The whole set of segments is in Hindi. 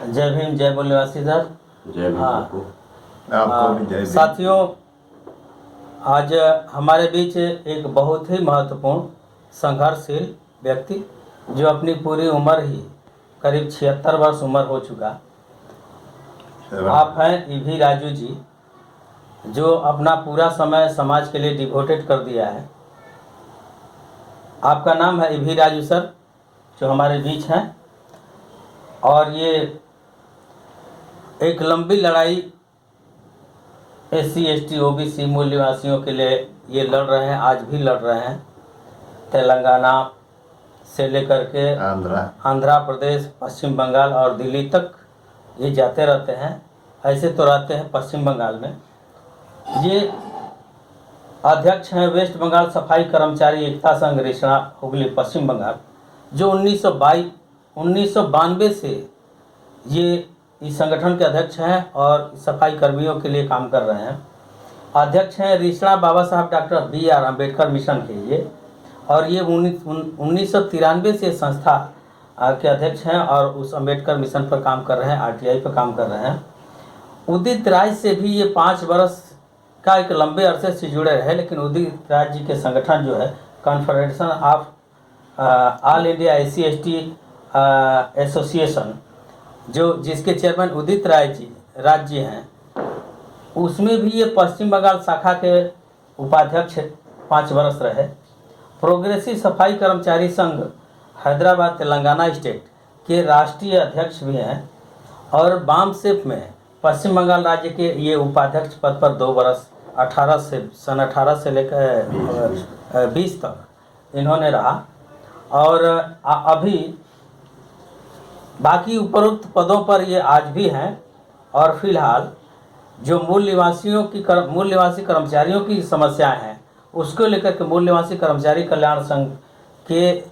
जय भीम, जय बोलेवासी सर। जय भीम आपको भी जय भीम। साथियों, आज हमारे बीच एक बहुत ही महत्वपूर्ण संघर्षशील व्यक्ति जो अपनी पूरी उम्र ही करीब 76 वर्ष उम्र हो चुका, आप हैं ईवी राजू जी, जो अपना पूरा समय समाज के लिए डिवोटेड कर दिया है। आपका नाम है ईवी राजू सर, जो हमारे बीच हैं, और ये एक लंबी लड़ाई SC ST OBC मूल निवासियों के लिए ये लड़ रहे हैं, आज भी लड़ रहे हैं। तेलंगाना से लेकर के आंध्र प्रदेश, पश्चिम बंगाल और दिल्ली तक ये जाते रहते हैं। ऐसे तो रहते हैं पश्चिम बंगाल में। ये अध्यक्ष हैं वेस्ट बंगाल सफाई कर्मचारी एकता संघ रिसड़ा हुगली पश्चिम बंगाल, जो 1992 से ये इस संगठन के अध्यक्ष हैं और सफाई कर्मियों के लिए काम कर रहे हैं। अध्यक्ष हैं रिसड़ा बाबा साहब डॉक्टर BR अम्बेडकर मिशन के ये, और ये 1993 से संस्था के अध्यक्ष हैं और उस अम्बेडकर मिशन पर काम कर रहे हैं, RTI पर काम कर रहे हैं। उदित राय से भी ये 5 वर्ष का एक लंबे अरसे से जुड़े रहे, लेकिन उदित राय जी के संगठन जो है confederation of all India SC ST association, जो जिसके चेयरमैन उदित राज जी हैं, उसमें भी ये पश्चिम बंगाल शाखा के उपाध्यक्ष 5 वर्ष रहे। प्रोग्रेसिव सफाई कर्मचारी संघ हैदराबाद तेलंगाना स्टेट के राष्ट्रीय अध्यक्ष भी हैं, और बामसेफ में पश्चिम बंगाल राज्य के ये उपाध्यक्ष पद पर 2 वर्ष सन 18 से लेकर 20 तक इन्होंने रहा। और अभी बाकी उपरोक्त पदों पर ये आज भी हैं। और फिलहाल जो मूल निवासी कर्मचारियों की समस्याएं हैं, उसको लेकर के मूल निवासी कर्मचारी कल्याण संघ के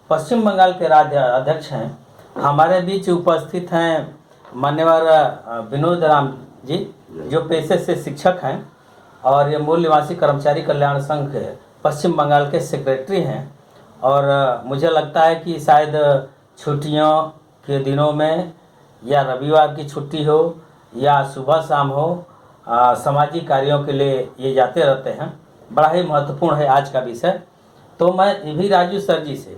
पश्चिम बंगाल के राज्य अध्यक्ष हैं। हमारे बीच उपस्थित हैं मान्यवर विनोद राम जी, जो पेशे से शिक्षक हैं और ये मूल निवासी कर्मचारी कल्याण संघ के पश्चिम बंगाल के सेक्रेटरी हैं। और मुझे लगता है कि शायद छुट्टियों के दिनों में, या रविवार की छुट्टी हो या सुबह शाम हो, सामाजिक कार्यों के लिए ये जाते रहते हैं। बड़ा ही महत्वपूर्ण है आज का विषय। तो मैं ईवी राजू सर जी से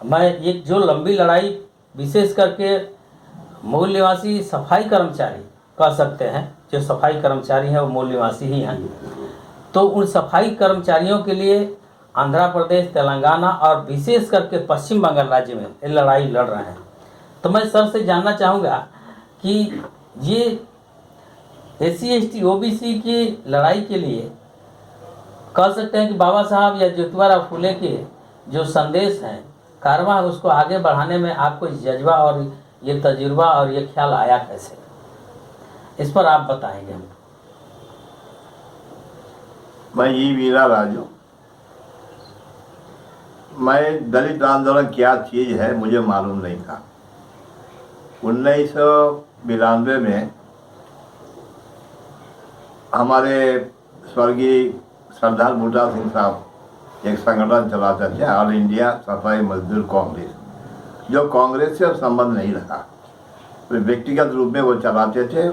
मैं एक जो लंबी लड़ाई विशेष करके मूल निवासी सफाई कर्मचारी कह सकते हैं, जो सफाई कर्मचारी हैं वो मूल निवासी ही हैं, तो उन सफाई कर्मचारियों के लिए आंध्र प्रदेश, तेलंगाना और विशेष करके पश्चिम बंगाल राज्य में ये लड़ाई लड़ रहे हैं। तो मैं सर से जानना चाहूँगा कि ये SC ST OBC की लड़ाई के लिए कह सकते हैं कि बाबा साहब या ज्योतिबा फुले के जो संदेश हैं, कारवां, उसको आगे बढ़ाने में आपको जज्बा और ये तजुर्बा और ये ख्याल आया कैसे? इस पर आप बताएंगे हम। मैं ईवी राजू, मैं दलित आंदोलन क्या चीज़ है मुझे मालूम नहीं था। 1992 में हमारे स्वर्गीय सरदार बूटा सिंह साहब एक संगठन चलाते थे, ऑल इंडिया सफाई मजदूर कांग्रेस, जो कांग्रेस से संबंध नहीं रखा, तो व्यक्तिगत रूप में वो चलाते थे।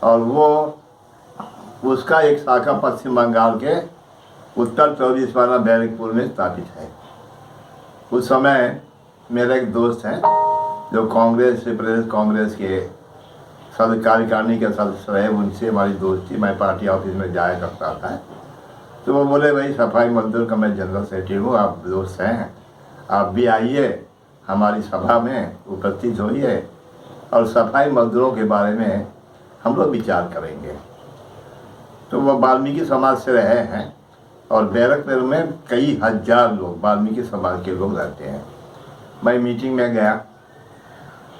और वो उसका एक शाखा पश्चिम बंगाल के उत्तर 24 परगना बैरकपुर में स्थापित है। उस समय मेरे एक दोस्त हैं जो कांग्रेस से प्रदेश कांग्रेस के कार्यकारिणी के सदस्य रहे, उनसे हमारी दोस्ती, मैं पार्टी ऑफिस में जाया करता था। तो वो बोले, भाई सफाई मजदूर का मैं जनरल सेक्रेटरी हूँ, आप दोस्त हैं, आप भी आइए हमारी सभा में उपस्थित होइए और सफाई मजदूरों के बारे में हम लोग विचार करेंगे। तो वो वाल्मीकि समाज से रहे हैं और बैरकपुर में कई हजार लोग वाल्मीकि समाज के लोग रहते हैं। मैं मीटिंग में गया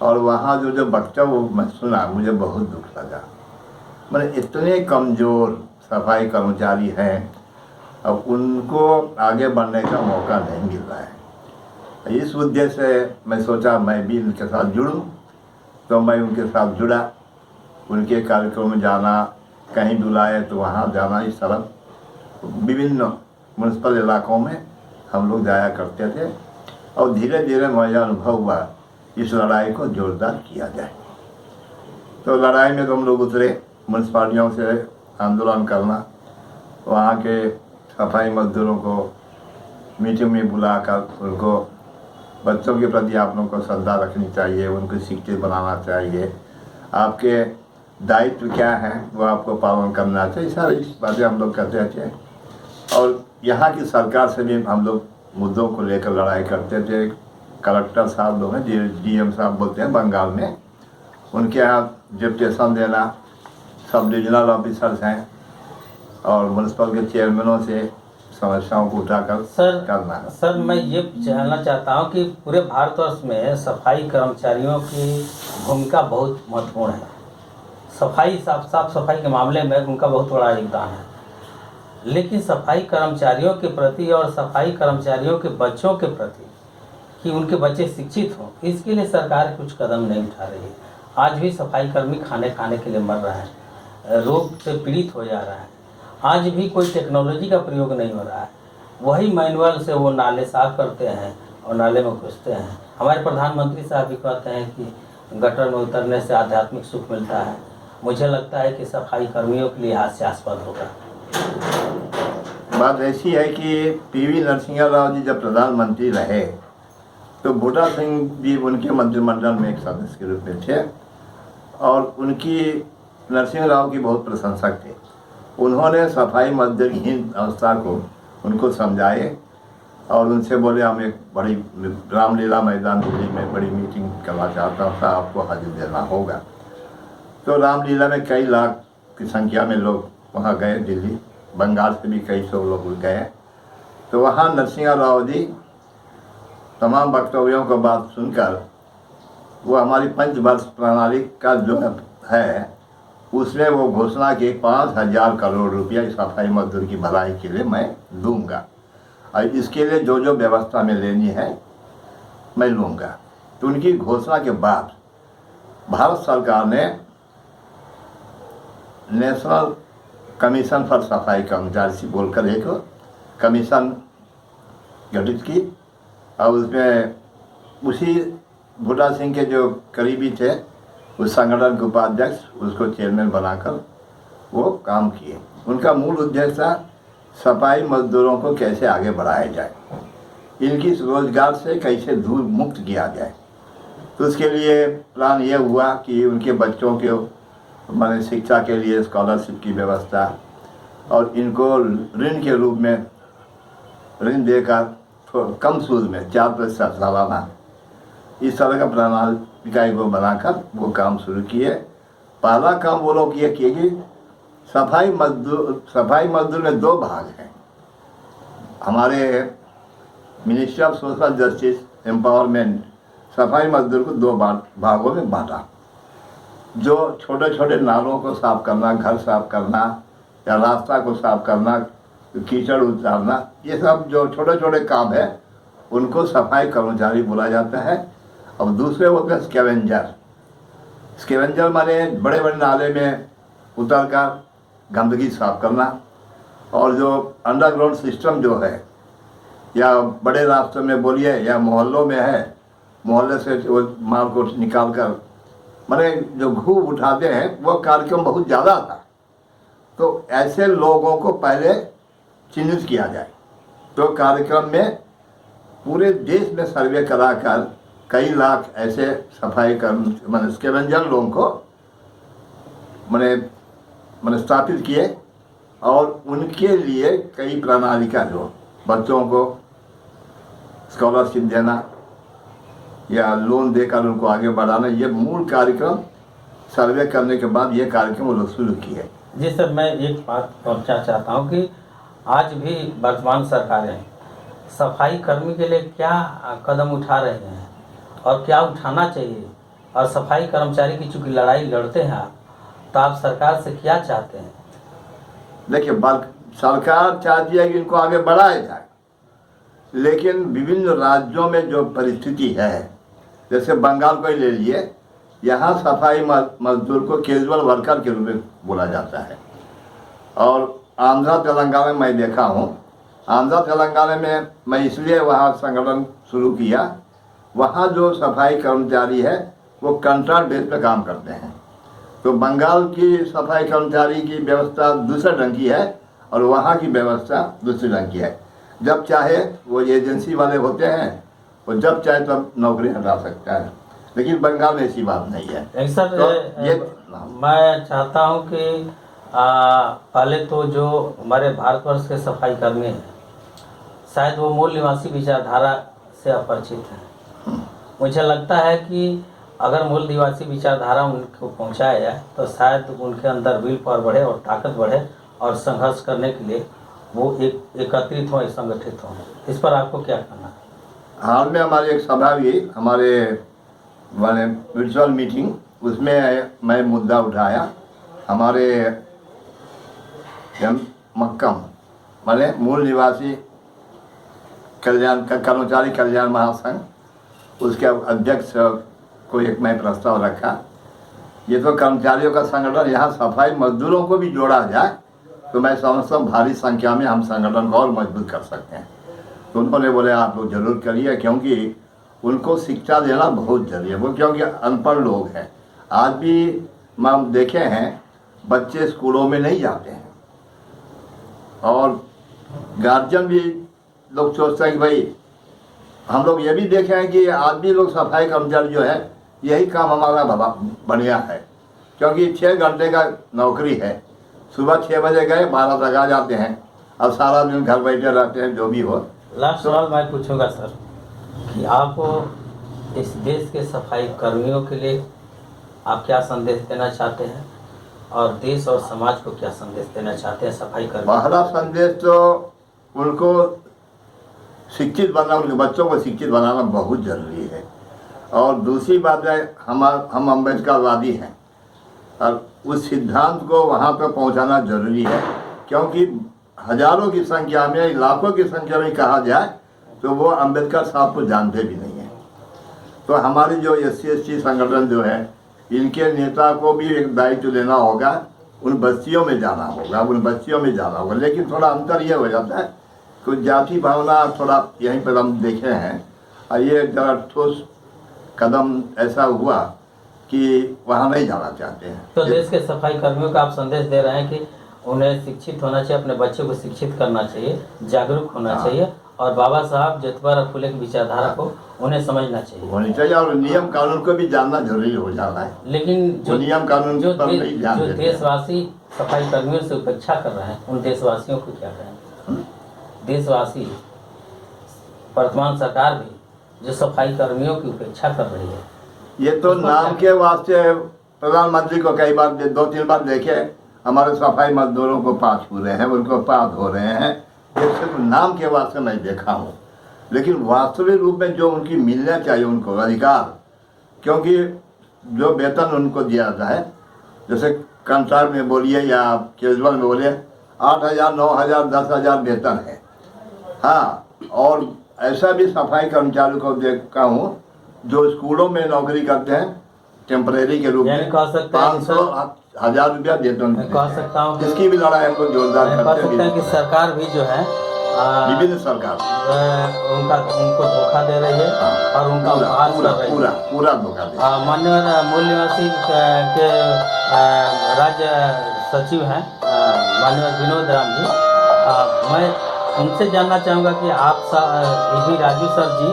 और वहाँ जो बच्चा वो मैं सुना, मुझे बहुत दुख लगा। मैंने इतने कमज़ोर सफाई कर्मचारी हैं, अब उनको आगे बढ़ने का मौका नहीं मिल रहा है। इस उद्देश्य से मैं सोचा मैं भी उनके साथ जुड़ूं। तो मैं उनके साथ जुड़ा, उनके कार्यक्रम में जाना, कहीं बुलाए तो वहाँ जाना, इस तरह विभिन्न म्यूनसिपल इलाकों में हम लोग जाया करते थे। और धीरे धीरे मुझे अनुभव हुआ इस लड़ाई को जोरदार किया जाए। तो लड़ाई में तो हम लोग उतरे, म्यूनसिपालिटियों से आंदोलन करना, वहाँ के सफाई मजदूरों को मीटिंग में बुलाकर उनको बच्चों के प्रति आप लोगों को श्रद्धा रखनी चाहिए, उनको शिक्षित बनाना चाहिए, आपके दायित्व क्या है वो आपको पालन करना चाहिए, सारी बातें हम लोग करते थे। और यहाँ की सरकार से भी हम लोग मुद्दों को लेकर लड़ाई करते थे। कलेक्टर साहब लोग हैं, डीएम साहब बोलते हैं बंगाल में, उनके यहाँ डिप्टेशन देना, सब डिविजनल ऑफिसर्स हैं और म्यूनसिपल के चेयरमैनों से समस्याओं को उठाकर करना। सर मैं ये जानना चाहता हूँ कि पूरे भारतवर्ष में सफाई कर्मचारियों की भूमिका बहुत महत्वपूर्ण है। सफाई साफ सफाई के मामले में उनका बहुत बड़ा योगदान है, लेकिन सफाई कर्मचारियों के प्रति और सफाई कर्मचारियों के बच्चों के प्रति कि उनके बच्चे शिक्षित हों, इसके लिए सरकार कुछ कदम नहीं उठा रही है। आज भी सफाई कर्मी खाने के लिए मर रहा है, रोग से पीड़ित हो जा रहा है। आज भी कोई टेक्नोलॉजी का प्रयोग नहीं हो रहा है, वही मैनुअल से वो नाले साफ करते हैं और नाले में घुसते हैं। हमारे प्रधानमंत्री साहब भी कहते हैं कि गटर में उतरने से आध्यात्मिक सुख मिलता है। मुझे लगता है कि सफाई कर्मियों के लिए हास्यास्पद होगा। बात ऐसी है कि पीवी नरसिंह राव जी जब प्रधानमंत्री रहे तो बूटा सिंह जी उनके मंत्रिमंडल में एक सदस्य के रूप में थे और उनकी नरसिंह राव की बहुत प्रशंसक थे। उन्होंने सफाई मजदूरहीन अवस्था को उनको समझाए और उनसे बोले हम एक बड़ी रामलीला मैदान दिल्ली में बड़ी मीटिंग करना चाहता हूँ, आपको हाजिर देना होगा। तो रामलीला में कई लाख की संख्या में लोग वहाँ गए, दिल्ली बंगाल से भी कई सौ लोग गए। तो वहाँ नरसिंह राव जी तमाम वक्तव्यों को बात सुनकर वो हमारी पंचवर्ष प्रणाली का जो है उसमें वो घोषणा की 5,000 करोड़ रुपया सफाई मजदूर की भलाई के लिए मैं दूंगा और इसके लिए जो जो व्यवस्था में लेनी है मैं लूँगा। तो उनकी घोषणा के बाद भारत सरकार ने नेशनल कमीशन फॉर सफाई कर्मचारी बोलकर एक कमीशन गठित की और उसमें उसी बूटा सिंह के जो करीबी थे उस संगठन के उपाध्यक्ष उसको चेयरमैन बनाकर वो काम किए। उनका मूल उद्देश्य था सफाई मजदूरों को कैसे आगे बढ़ाया जाए, इनकी रोजगार से कैसे दूर मुक्त किया जाए। तो उसके लिए प्लान ये हुआ कि उनके बच्चों के माने शिक्षा के लिए स्कॉलरशिप की व्यवस्था और इनको ऋण के रूप में ऋण देकर कम सूद में 4% सालाना इस तरह का प्रणालिका को बनाकर वो काम शुरू किए। पहला काम वो लोग ये किए कि सफाई मजदूर में 2 भाग हैं। हमारे ministry of social justice empowerment सफाई मजदूर को 2 भागों में बांटा। जो छोटे छोटे नालों को साफ करना, घर साफ करना या रास्ता को साफ करना, कीचड़ उतारना, ये सब जो छोटे छोटे काम है उनको सफाई कर्मचारी बोला जाता है। अब दूसरे होते हैं स्कैवेंजर माने बड़े बड़े नाले में उतर कर गंदगी साफ करना और जो अंडरग्राउंड सिस्टम जो है या बड़े रास्तों में बोलिए या मोहल्लों में है, मोहल्ले से वो माल को निकाल कर माने जो घूम उठाते हैं वो कार्यक्रम बहुत ज़्यादा था। तो ऐसे लोगों को पहले चिन्हित किया जाए। तो कार्यक्रम में पूरे देश में सर्वे कराकर कई लाख ऐसे सफाई कर्म स्कैवेंजर लोगों को मैंने स्थापित किए और उनके लिए कई प्रणालिका जो बच्चों को स्कॉलरशिप देना या लोन देकर उनको आगे बढ़ाना, ये मूल कार्यक्रम सर्वे करने के बाद ये कार्यक्रम वो लोग शुरू किए। जी सर, मैं एक बात पहुँचना चाहता हूँ कि आज भी वर्तमान सरकारें सफाई कर्मी के लिए क्या कदम उठा रहे हैं और क्या उठाना चाहिए, और सफाई कर्मचारी की चूँकि लड़ाई लड़ते हैं आप, तो आप सरकार से क्या चाहते हैं? देखिए, सरकार चाहती है कि इनको आगे बढ़ाया जाए, लेकिन विभिन्न राज्यों में जो परिस्थिति है, जैसे बंगाल को ही ले लिए, यहाँ सफाई मजदूर को कैजुअल वर्कर के रूप में बोला जाता है। और आंध्रा तेलंगाना में मैं देखा हूँ, आंध्रा तेलंगाना में मैं इसलिए वहाँ संगठन शुरू किया, वहाँ जो सफाई कर्मचारी है वो कॉन्ट्रैक्ट बेस पे काम करते हैं। तो बंगाल की सफाई कर्मचारी की व्यवस्था दूसरे ढंग की है और वहाँ की व्यवस्था दूसरे ढंग की है। जब चाहे वो एजेंसी वाले होते हैं, वो जब चाहे तब नौकरी हटा सकता है, लेकिन बंगाल में ऐसी बात नहीं है। नहीं सर, तो ये मैं चाहता हूं कि पहले तो जो हमारे भारतवर्ष के सफाई कर्मी हैं, शायद वो मूल निवासी विचारधारा से अपरिचित हैं। मुझे लगता है कि अगर मूल निवासी विचारधारा उनको पहुंचाया जाए तो शायद उनके अंदर विल पावर बढ़े और ताकत बढ़े और संघर्ष करने के लिए वो एकत्रित हों, संगठित हों। इस पर आपको क्या कहना है? हाल में हमारी एक सभा हुई, हमारे माने वर्चुअल मीटिंग, उसमें मैं मुद्दा उठाया। हमारे मक्कम माने मूल निवासी कल्याण कर्मचारी कल्याण महासंघ, उसके अध्यक्ष को एक मैं प्रस्ताव रखा। ये तो कर्मचारियों का संगठन, यहाँ सफाई मजदूरों को भी जोड़ा जाए तो मैं समझता हूँ भारी संख्या में हम संगठन को और मजबूत कर सकते हैं। तो उन्होंने बोले आप लोग जरूर करिए, क्योंकि उनको शिक्षा देना बहुत जरूरी है। वो क्योंकि अनपढ़ लोग हैं। आज भी हम देखे हैं बच्चे स्कूलों में नहीं जाते हैं और गार्जियन भी लोग सोचते हैं कि भाई, हम लोग ये भी देखे हैं कि आज भी लोग सफाई कर्मचारी जो है यही काम हमारा बढ़िया है, क्योंकि 6 घंटे का नौकरी है। सुबह 6 बजे गए 12 तक आ जाते हैं और सारा दिन घर बैठे रहते हैं, जो भी हो। लास्ट सवाल मैं पूछूंगा सर कि आप इस देश के सफाई कर्मियों के लिए आप क्या संदेश देना चाहते हैं और देश और समाज को क्या संदेश देना चाहते हैं सफाई कर्मी? पहला संदेश तो उनको शिक्षित बनाना, उनके बच्चों को शिक्षित बनाना बहुत ज़रूरी है। और दूसरी बात है, हम अम्बेडकरवादी हैं और उस सिद्धांत को वहाँ पर पहुँचाना ज़रूरी है, क्योंकि हजारों की संख्या में, लाखों की संख्या में कहा जाए तो वो अम्बेडकर साहब को जानते भी नहीं हैं। तो हमारी जो SC/ST संगठन जो है, इनके नेता को भी एक दायित्व लेना होगा, उन बस्तियों में जाना होगा। लेकिन थोड़ा अंतर ये हो जाता है, कुछ जाति भावना थोड़ा यहीं पर हम देखे हैं और ये जरा ठोस कदम ऐसा हुआ कि वहाँ नहीं जाना चाहते हैं। तो देश के सफाई कर्मियों का आप संदेश दे रहे हैं कि उन्हें शिक्षित होना चाहिए, अपने बच्चों को शिक्षित करना चाहिए, जागरूक होना चाहिए और बाबा साहब ज्योतिबा फुले की विचारधारा को उन्हें समझना चाहिए और नियम कानून को भी जानना जरूरी हो जाता है। लेकिन जो नियम कानून जो जो देशवासी सफाई कर्मियों से उपेक्षा कर रहे हैं, उन देशवासियों को क्या कहें? देशवासी, वर्तमान सरकार भी जो सफाई कर्मियों की उपेक्षा कर रही है, ये तो नाम के वास्ते प्रधानमंत्री को कई बार 2-3 बार देखे, हमारे सफाई मजदूरों को पास पूरे हैं, उनको पास हो रहे हैं, ये सिर्फ नाम के वास्ते मैं देखा हूँ। लेकिन वास्तविक रूप में जो उनकी मिलना चाहिए उनको अधिकार, क्योंकि जो वेतन उनको दिया जाता है, जैसे कंट्राक्ट में बोलिए या कैजुअल में बोलिए, 8,000, 9,000, 10,000 वेतन है। हाँ, और ऐसा भी सफाई कर्मचारियों को देखा हूँ जो स्कूलों में नौकरी करते हैं टेम्परेरी के रूप में, 500-1,000 रुपया वेतन। कह सकता हूँ इसकी भी लड़ाई हमको जोरदार करते हैं कि सरकार भी जो है विभिन्न सरकार उनको धोखा दे रही है और उनका उपहास कर रही है, पूरा धोखा दे। माननीय मूल निवासी के राज्य सचिव हैं माननीय विनोद राम जी, मैं उनसे जानना चाहूँगा कि आप A.V. राजू सर जी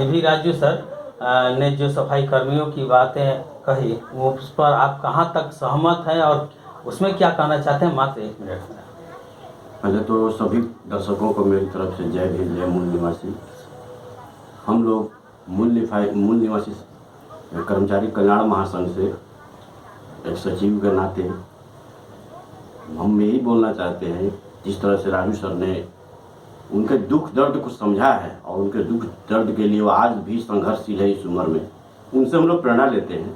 A.V. राजू सर ने जो सफाई कर्मियों की बातें कही, वो उस पर आप कहाँ तक सहमत हैं और उसमें क्या कहना चाहते हैं? मात्र 1 मिनट में। पहले तो सभी दर्शकों को मेरी तरफ से जय भीम, जय मूल निवासी। हम लोग मूल निवासी कर्मचारी कल्याण महासंघ से एक सचिव के नाते हम यही बोलना चाहते हैं, जिस तरह से राजू सर ने उनके दुख दर्द को समझा है और उनके दुख दर्द के लिए वो आज भी संघर्षशील है इस उम्र में, उनसे हम लोग प्रेरणा लेते हैं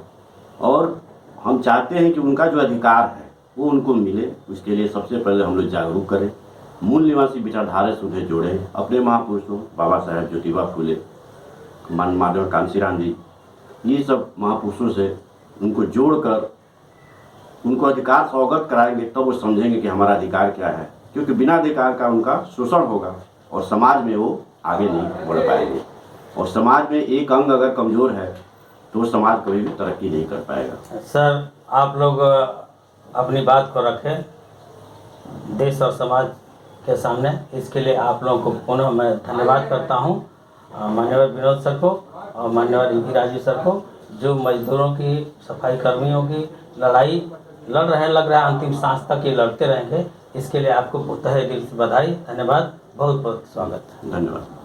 और हम चाहते हैं कि उनका जो अधिकार है वो उनको मिले। उसके लिए सबसे पहले हम लोग जागरूक करें, मूल निवासी विचारधारा से उन्हें जोड़ें, अपने महापुरुषों बाबा साहेब ज्योतिबा फुले, माधव कांशीराम जी, ये सब महापुरुषों से उनको जोड़कर उनको अधिकार से अवगत कराएंगे, तब वो समझेंगे कि हमारा अधिकार क्या है। क्योंकि बिना अधिकार का उनका शोषण होगा और समाज में वो आगे नहीं बढ़ पाएंगे। और समाज में एक अंग अगर कमज़ोर है तो समाज कभी भी तरक्की नहीं कर पाएगा। सर, आप लोग अपनी बात को रखें देश और समाज के सामने, इसके लिए आप लोगों को पुनः मैं धन्यवाद करता हूँ, मान्यवर विनोद सर को और मान्यवर ईवी राजू सर को, जो मजदूरों की, सफाई कर्मियों की लड़ाई लड़ रहे हैं, लग रहा है अंतिम सांस तक ये लड़ते रहेंगे। इसके लिए आपको तहे दिल से बधाई, धन्यवाद, बहुत बहुत स्वागत। धन्यवाद।